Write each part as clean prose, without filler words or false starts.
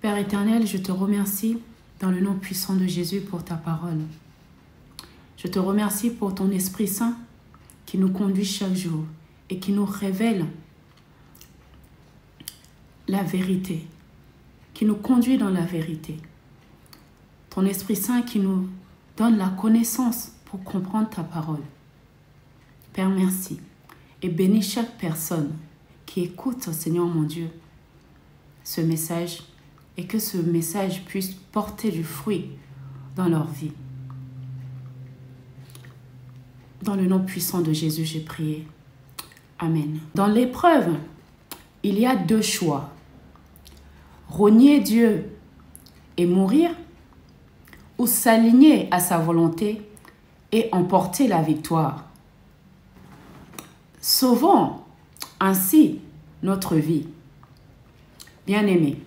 Père éternel, je te remercie dans le nom puissant de Jésus pour ta parole. Je te remercie pour ton Esprit Saint qui nous conduit chaque jour et qui nous révèle la vérité, qui nous conduit dans la vérité. Ton Esprit Saint qui nous donne la connaissance pour comprendre ta parole. Père, merci. Et bénis chaque personne qui écoute, Seigneur mon Dieu, ce message et que ce message puisse porter du fruit dans leur vie. Dans le nom puissant de Jésus, j'ai prié. Amen. Dans l'épreuve, il y a deux choix. Renier Dieu et mourir, ou s'aligner à sa volonté et emporter la victoire. Sauvons ainsi notre vie. Bien-aimés,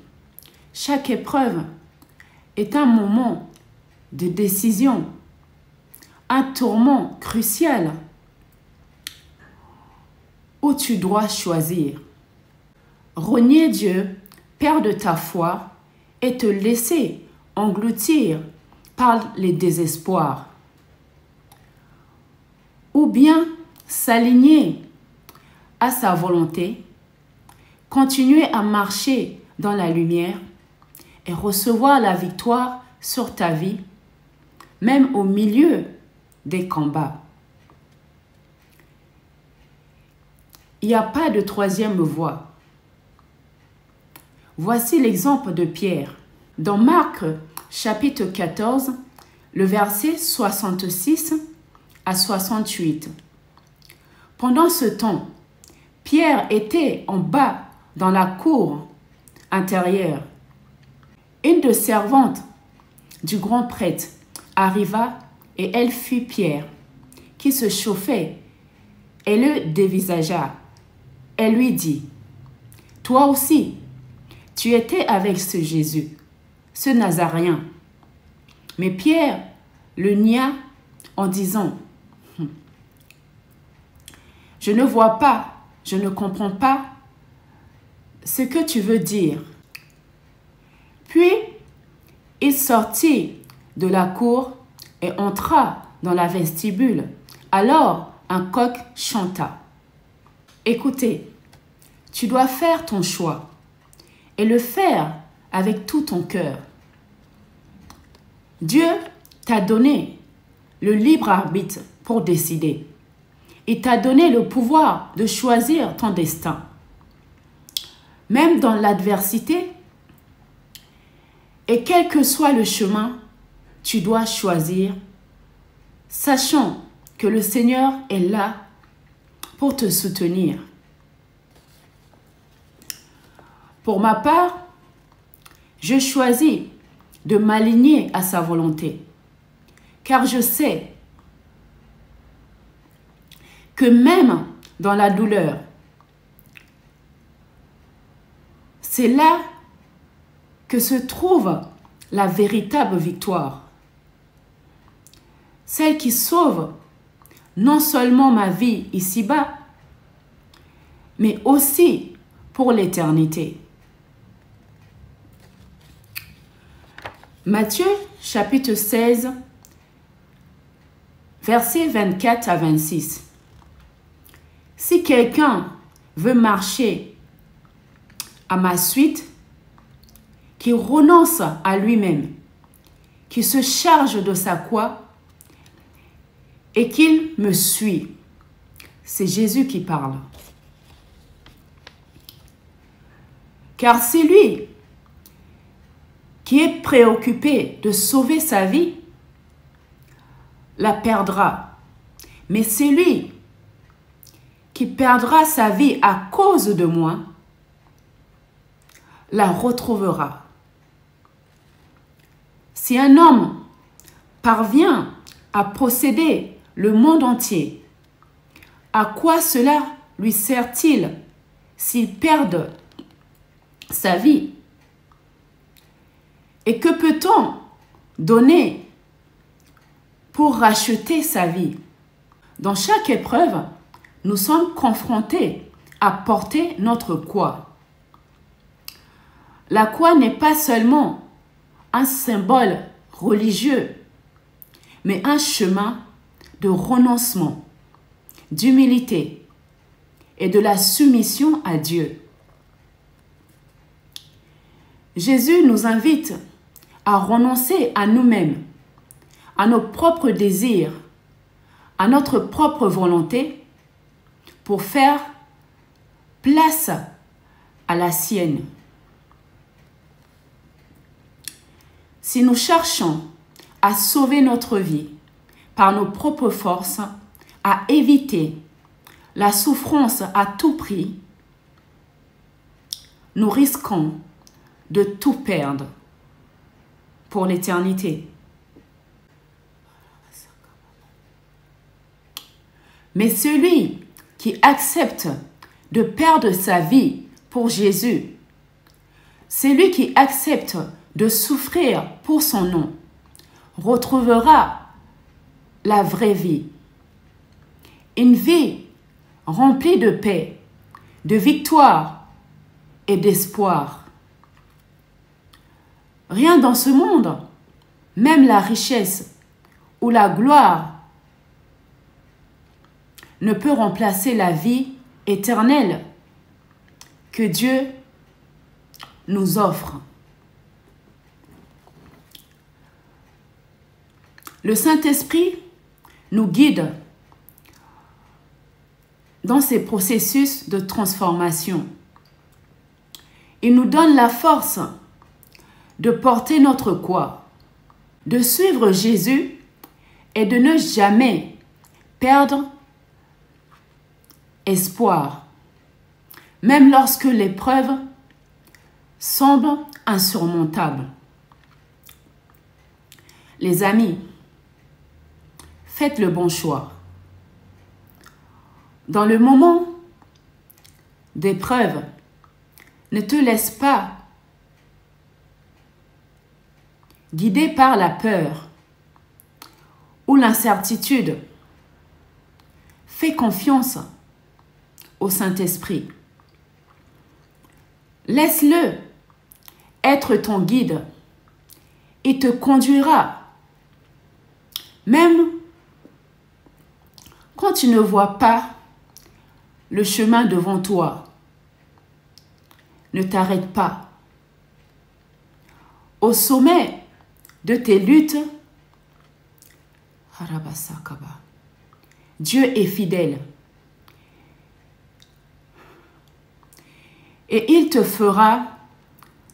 chaque épreuve est un moment de décision, un tourment crucial où tu dois choisir. Renier Dieu, perdre ta foi et te laisser engloutir par les désespoirs. Ou bien s'aligner à sa volonté, continuer à marcher dans la lumière et recevoir la victoire sur ta vie, même au milieu des combats. Il n'y a pas de troisième voie. Voici l'exemple de Pierre. Dans Marc, chapitre 14, le verset 66 à 68. Pendant ce temps, Pierre était en bas dans la cour intérieure. Une de servantes du grand prêtre arriva et elle fut Pierre, qui se chauffait, et le dévisagea. Elle lui dit, « Toi aussi, tu étais avec ce Jésus, ce Nazaréen. » Mais Pierre le nia en disant, « Je ne vois pas, je ne comprends pas ce que tu veux dire. » Puis, il sortit de la cour et entra dans la vestibule. Alors, un coq chanta. Écoutez, tu dois faire ton choix et le faire avec tout ton cœur. Dieu t'a donné le libre arbitre pour décider. Il t'a donné le pouvoir de choisir ton destin. Même dans l'adversité, et quel que soit le chemin, tu dois choisir, sachant que le Seigneur est là pour te soutenir. Pour ma part, je choisis de m'aligner à sa volonté, car je sais que même dans la douleur, c'est là que se trouve la véritable victoire. Celle qui sauve non seulement ma vie ici-bas, mais aussi pour l'éternité. Matthieu, chapitre 16, versets 24 à 26. Si quelqu'un veut marcher à ma suite, qu'il renonce à lui-même, qu'il se charge de sa croix et qu'il me suit. C'est Jésus qui parle. Car c'est lui qui est préoccupé de sauver sa vie, la perdra. Mais c'est lui qui perdra sa vie à cause de moi, la retrouvera. Si un homme parvient à posséder le monde entier, à quoi cela lui sert-il s'il perd sa vie? Et que peut-on donner pour racheter sa vie? Dans chaque épreuve, nous sommes confrontés à porter notre croix. La croix n'est pas seulement un symbole religieux, mais un chemin de renoncement, d'humilité et de la soumission à Dieu. Jésus nous invite à renoncer à nous-mêmes, à nos propres désirs, à notre propre volonté, pour faire place à la sienne. Si nous cherchons à sauver notre vie par nos propres forces, à éviter la souffrance à tout prix, nous risquons de tout perdre pour l'éternité. Mais celui qui accepte de perdre sa vie pour Jésus, celui qui accepte de souffrir pour son nom, retrouvera la vraie vie. Une vie remplie de paix, de victoire et d'espoir. Rien dans ce monde, même la richesse ou la gloire, ne peut remplacer la vie éternelle que Dieu nous offre. Le Saint-Esprit nous guide dans ces processus de transformation. Il nous donne la force de porter notre croix, de suivre Jésus et de ne jamais perdre espoir, même lorsque l'épreuve semble insurmontable. Les amis, faites le bon choix. Dans le moment d'épreuve, ne te laisse pas guider par la peur ou l'incertitude. Fais confiance au Saint-Esprit. Laisse-le être ton guide. Il te conduira, même quand tu ne vois pas le chemin devant toi. Ne t'arrête pas. Au sommet de tes luttes, Dieu est fidèle. Et il te fera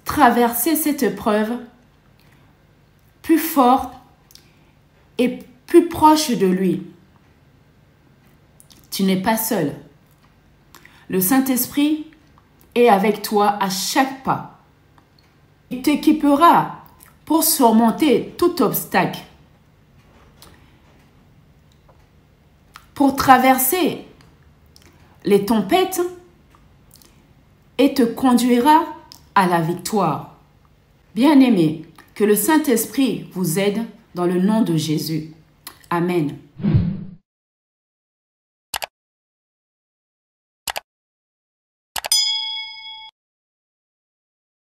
traverser cette épreuve plus fort et plus proche de lui. Tu n'es pas seul. Le Saint-Esprit est avec toi à chaque pas. Il t'équipera pour surmonter tout obstacle, pour traverser les tempêtes et te conduira à la victoire. Bien-aimés, que le Saint-Esprit vous aide dans le nom de Jésus. Amen.